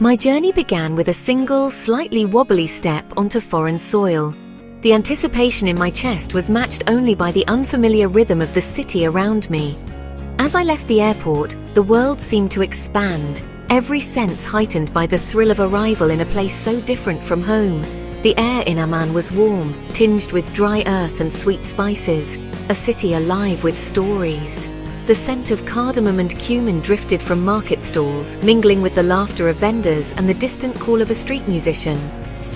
My journey began with a single, slightly wobbly step onto foreign soil. The anticipation in my chest was matched only by the unfamiliar rhythm of the city around me. As I left the airport, the world seemed to expand, every sense heightened by the thrill of arrival in a place so different from home. The air in Amman was warm, tinged with dry earth and sweet spices, a city alive with stories. The scent of cardamom and cumin drifted from market stalls, mingling with the laughter of vendors and the distant call of a street musician.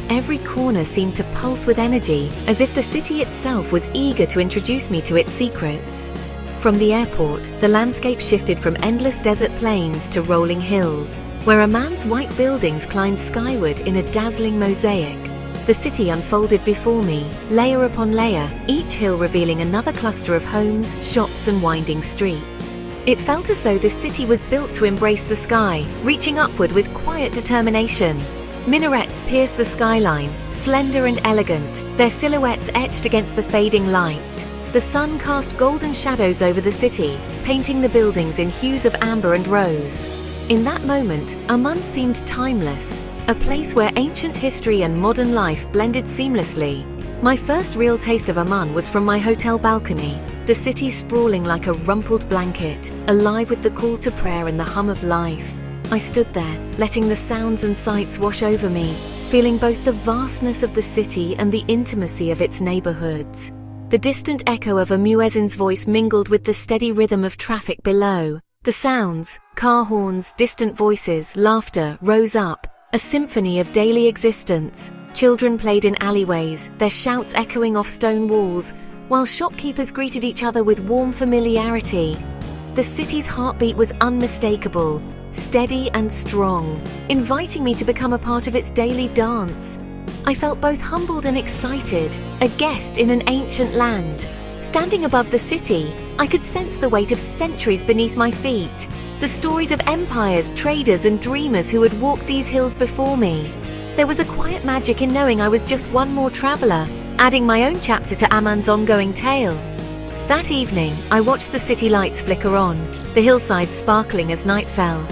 Every corner seemed to pulse with energy, as if the city itself was eager to introduce me to its secrets. From the airport, the landscape shifted from endless desert plains to rolling hills, where Amman's white buildings climbed skyward in a dazzling mosaic. The city unfolded before me, layer upon layer, each hill revealing another cluster of homes, shops and winding streets. It felt as though this city was built to embrace the sky, reaching upward with quiet determination. Minarets pierced the skyline, slender and elegant, their silhouettes etched against the fading light. The sun cast golden shadows over the city, painting the buildings in hues of amber and rose. In that moment, Amman seemed timeless, a place where ancient history and modern life blended seamlessly. My first real taste of Amman was from my hotel balcony, the city sprawling like a rumpled blanket, alive with the call to prayer and the hum of life. I stood there, letting the sounds and sights wash over me, feeling both the vastness of the city and the intimacy of its neighborhoods. The distant echo of a muezzin's voice mingled with the steady rhythm of traffic below. The sounds, car horns, distant voices, laughter, rose up, a symphony of daily existence. Children played in alleyways, their shouts echoing off stone walls, while shopkeepers greeted each other with warm familiarity. The city's heartbeat was unmistakable, steady and strong, inviting me to become a part of its daily dance. I felt both humbled and excited, a guest in an ancient land. Standing above the city, I could sense the weight of centuries beneath my feet, the stories of empires, traders and dreamers who had walked these hills before me. There was a quiet magic in knowing I was just one more traveler, adding my own chapter to Amman's ongoing tale. That evening, I watched the city lights flicker on, the hillsides sparkling as night fell.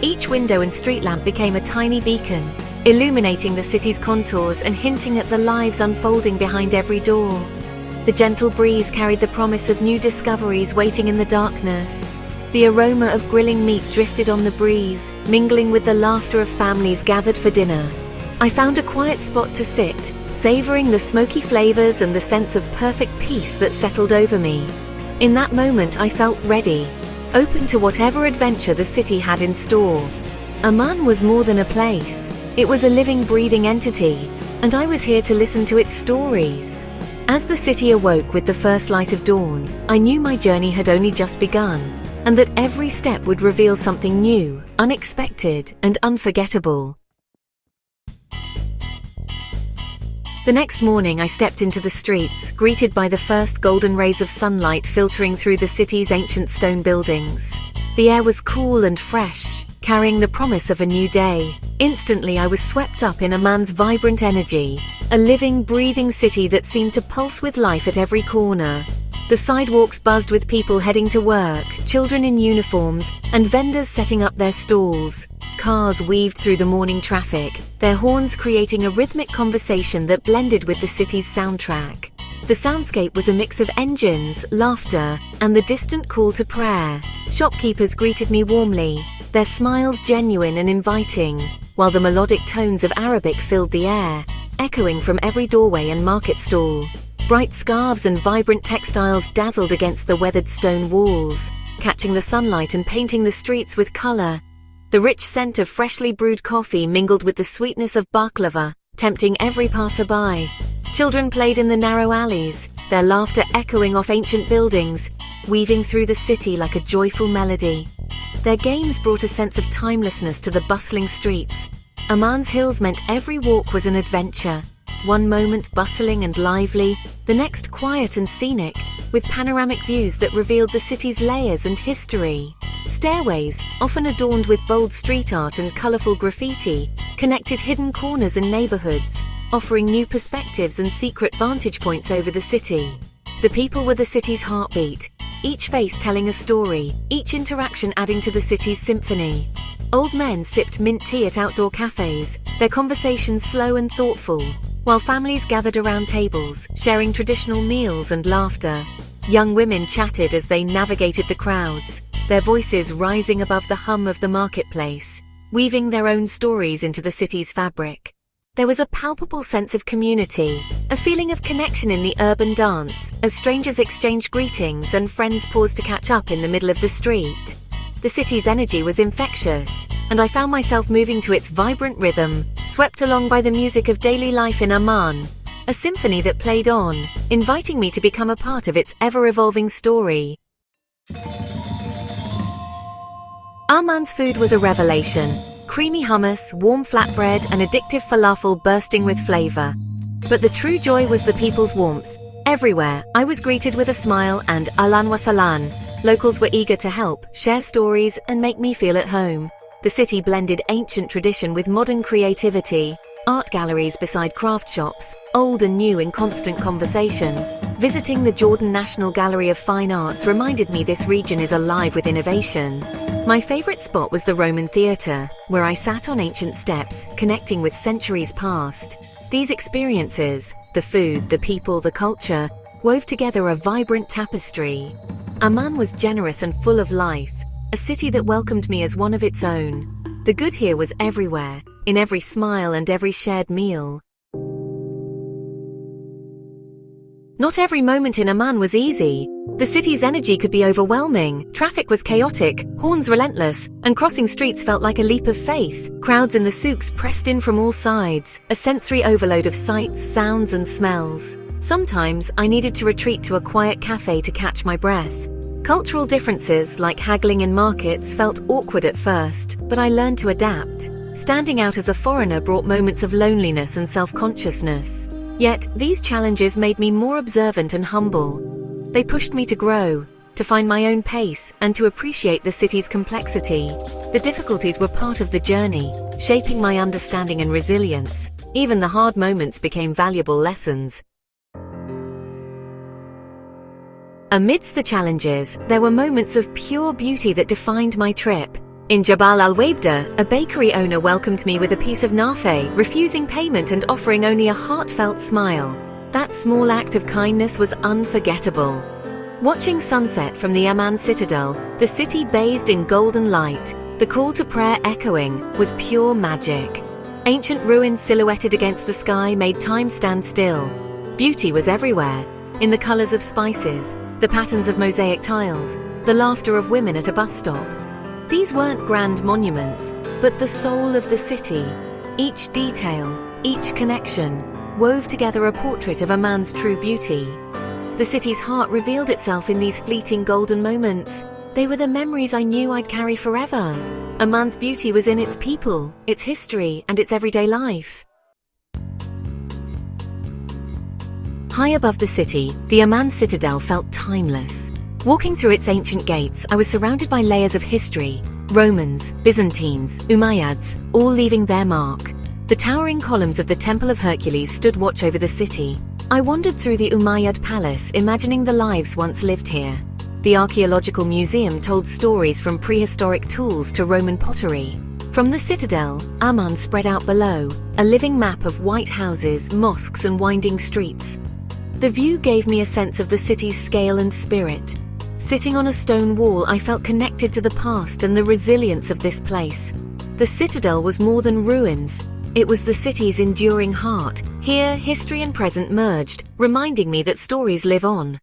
Each window and street lamp became a tiny beacon, illuminating the city's contours and hinting at the lives unfolding behind every door. The gentle breeze carried the promise of new discoveries waiting in the darkness. The aroma of grilling meat drifted on the breeze, mingling with the laughter of families gathered for dinner. I found a quiet spot to sit, savoring the smoky flavors and the sense of perfect peace that settled over me. In that moment, I felt ready, open to whatever adventure the city had in store. Amman was more than a place. It was a living, breathing entity, and I was here to listen to its stories. As the city awoke with the first light of dawn, I knew my journey had only just begun, and that every step would reveal something new, unexpected, and unforgettable. The next morning, I stepped into the streets, greeted by the first golden rays of sunlight filtering through the city's ancient stone buildings. The air was cool and fresh, carrying the promise of a new day. Instantly, I was swept up in Amman's vibrant energy, a living, breathing city that seemed to pulse with life at every corner. The sidewalks buzzed with people heading to work, children in uniforms, and vendors setting up their stalls. Cars weaved through the morning traffic, their horns creating a rhythmic conversation that blended with the city's soundtrack. The soundscape was a mix of engines, laughter, and the distant call to prayer. Shopkeepers greeted me warmly, their smiles genuine and inviting, while the melodic tones of Arabic filled the air, echoing from every doorway and market stall. Bright scarves and vibrant textiles dazzled against the weathered stone walls, catching the sunlight and painting the streets with color. The rich scent of freshly brewed coffee mingled with the sweetness of baklava, tempting every passerby. Children played in the narrow alleys, their laughter echoing off ancient buildings, weaving through the city like a joyful melody. Their games brought a sense of timelessness to the bustling streets. Amman's hills meant every walk was an adventure. One moment bustling and lively, the next quiet and scenic, with panoramic views that revealed the city's layers and history. Stairways, often adorned with bold street art and colorful graffiti, connected hidden corners and neighborhoods, offering new perspectives and secret vantage points over the city. The people were the city's heartbeat, each face telling a story, each interaction adding to the city's symphony. Old men sipped mint tea at outdoor cafes, their conversations slow and thoughtful, while families gathered around tables, sharing traditional meals and laughter. Young women chatted as they navigated the crowds, their voices rising above the hum of the marketplace, weaving their own stories into the city's fabric. There was a palpable sense of community, a feeling of connection in the urban dance, as strangers exchanged greetings and friends paused to catch up in the middle of the street. The city's energy was infectious, and I found myself moving to its vibrant rhythm, swept along by the music of daily life in Amman, a symphony that played on, inviting me to become a part of its ever-evolving story. Amman's food was a revelation. Creamy hummus, warm flatbread, and addictive falafel bursting with flavor. But the true joy was the people's warmth. Everywhere, I was greeted with a smile and ahlan wa sahlan. Locals were eager to help, share stories, and make me feel at home. The city blended ancient tradition with modern creativity. Art galleries beside craft shops, old and new in constant conversation. Visiting the Jordan National Gallery of Fine Arts reminded me this region is alive with innovation. My favorite spot was the Roman Theatre, where I sat on ancient steps, connecting with centuries past. These experiences, the food, the people, the culture, wove together a vibrant tapestry. Amman was generous and full of life, a city that welcomed me as one of its own. The good here was everywhere, in every smile and every shared meal. Not every moment in Amman was easy. The city's energy could be overwhelming, traffic was chaotic, horns relentless, and crossing streets felt like a leap of faith. Crowds in the souks pressed in from all sides, a sensory overload of sights, sounds, and smells. Sometimes I needed to retreat to a quiet cafe to catch my breath. Cultural differences, like haggling in markets, felt awkward at first, but I learned to adapt. Standing out as a foreigner brought moments of loneliness and self-consciousness. Yet, these challenges made me more observant and humble. They pushed me to grow, to find my own pace, and to appreciate the city's complexity. The difficulties were part of the journey, shaping my understanding and resilience. Even the hard moments became valuable lessons. Amidst the challenges, there were moments of pure beauty that defined my trip. In Jabal al-Wabda, a bakery owner welcomed me with a piece of nafe, refusing payment and offering only a heartfelt smile. That small act of kindness was unforgettable. Watching sunset from the Amman citadel, the city bathed in golden light, the call to prayer echoing, was pure magic. Ancient ruins silhouetted against the sky made time stand still. Beauty was everywhere, in the colors of spices, the patterns of mosaic tiles, the laughter of women at a bus stop. These weren't grand monuments, but the soul of the city. Each detail, each connection, wove together a portrait of Amman's true beauty. The city's heart revealed itself in these fleeting golden moments. They were the memories I knew I'd carry forever. Amman's beauty was in its people, its history, and its everyday life. High above the city, the Amman citadel felt timeless. Walking through its ancient gates, I was surrounded by layers of history. Romans, Byzantines, Umayyads, all leaving their mark. The towering columns of the Temple of Hercules stood watch over the city. I wandered through the Umayyad palace, imagining the lives once lived here. The archaeological museum told stories from prehistoric tools to Roman pottery. From the citadel, Amman spread out below, a living map of white houses, mosques, and winding streets. The view gave me a sense of the city's scale and spirit. Sitting on a stone wall, I felt connected to the past and the resilience of this place. The citadel was more than ruins. It was the city's enduring heart. Here, history and present merged, reminding me that stories live on.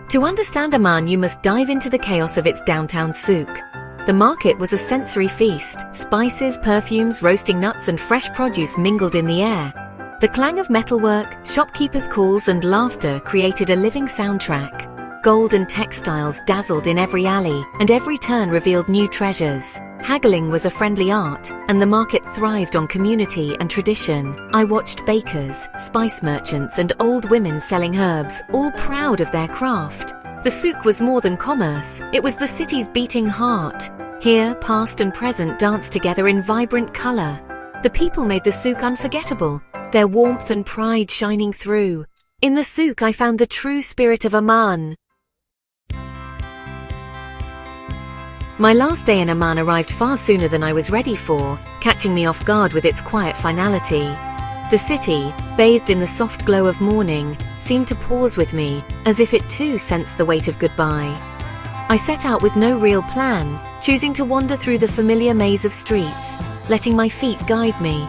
To understand Amman, you must dive into the chaos of its downtown souk. The market was a sensory feast. Spices, perfumes, roasting nuts, and fresh produce mingled in the air. The clang of metalwork, shopkeepers' calls, and laughter created a living soundtrack. Gold and textiles dazzled in every alley, and every turn revealed new treasures. Haggling was a friendly art, and the market thrived on community and tradition. I watched bakers, spice merchants, and old women selling herbs, all proud of their craft. The souk was more than commerce, it was the city's beating heart. Here, past and present danced together in vibrant color. The people made the souk unforgettable, their warmth and pride shining through. In the souk I found the true spirit of Amman. My last day in Amman arrived far sooner than I was ready for, catching me off guard with its quiet finality. The city, bathed in the soft glow of morning, seemed to pause with me, as if it too sensed the weight of goodbye. I set out with no real plan, choosing to wander through the familiar maze of streets, letting my feet guide me.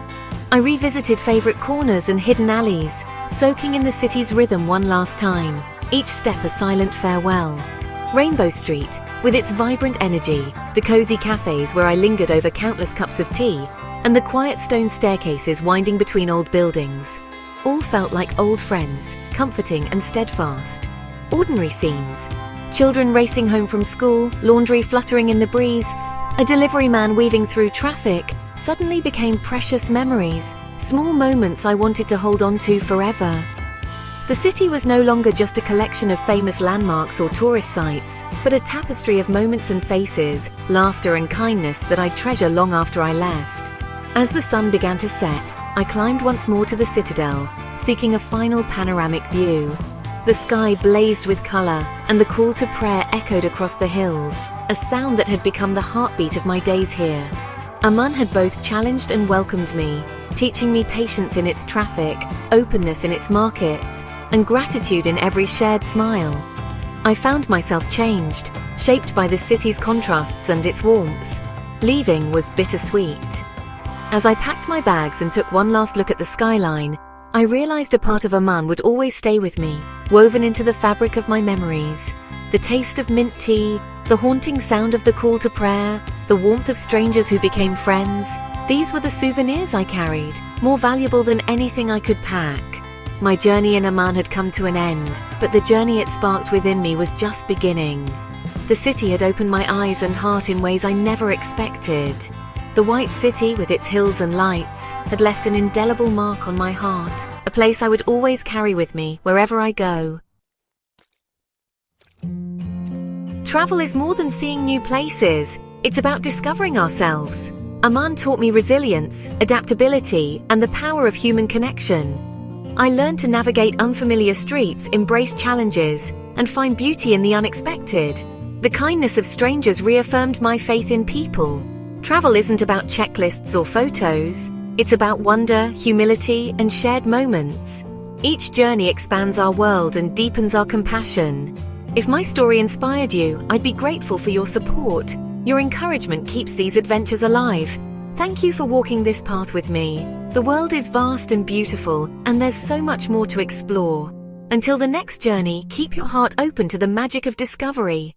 I revisited favorite corners and hidden alleys, soaking in the city's rhythm one last time, each step a silent farewell. Rainbow Street, with its vibrant energy, the cozy cafes where I lingered over countless cups of tea, and the quiet stone staircases winding between old buildings, all felt like old friends, comforting and steadfast. Ordinary scenes: children racing home from school, laundry fluttering in the breeze, a delivery man weaving through traffic, suddenly became precious memories, small moments I wanted to hold on to forever. The city was no longer just a collection of famous landmarks or tourist sites, but a tapestry of moments and faces, laughter and kindness that I'd treasure long after I left. As the sun began to set, I climbed once more to the citadel, seeking a final panoramic view. The sky blazed with color, and the call to prayer echoed across the hills, a sound that had become the heartbeat of my days here. Amman had both challenged and welcomed me, teaching me patience in its traffic, openness in its markets, and gratitude in every shared smile. I found myself changed, shaped by the city's contrasts and its warmth. Leaving was bittersweet. As I packed my bags and took one last look at the skyline, I realized a part of Amman would always stay with me, woven into the fabric of my memories. The taste of mint tea, the haunting sound of the call to prayer, the warmth of strangers who became friends. These were the souvenirs I carried, more valuable than anything I could pack. My journey in Amman had come to an end, but the journey it sparked within me was just beginning. The city had opened my eyes and heart in ways I never expected. The white city, with its hills and lights, had left an indelible mark on my heart, a place I would always carry with me wherever I go. Travel is more than seeing new places. It's about discovering ourselves. Amman taught me resilience, adaptability, and the power of human connection. I learned to navigate unfamiliar streets, embrace challenges, and find beauty in the unexpected. The kindness of strangers reaffirmed my faith in people. Travel isn't about checklists or photos. It's about wonder, humility, and shared moments. Each journey expands our world and deepens our compassion. If my story inspired you, I'd be grateful for your support. Your encouragement keeps these adventures alive. Thank you for walking this path with me. The world is vast and beautiful, and there's so much more to explore. Until the next journey, keep your heart open to the magic of discovery.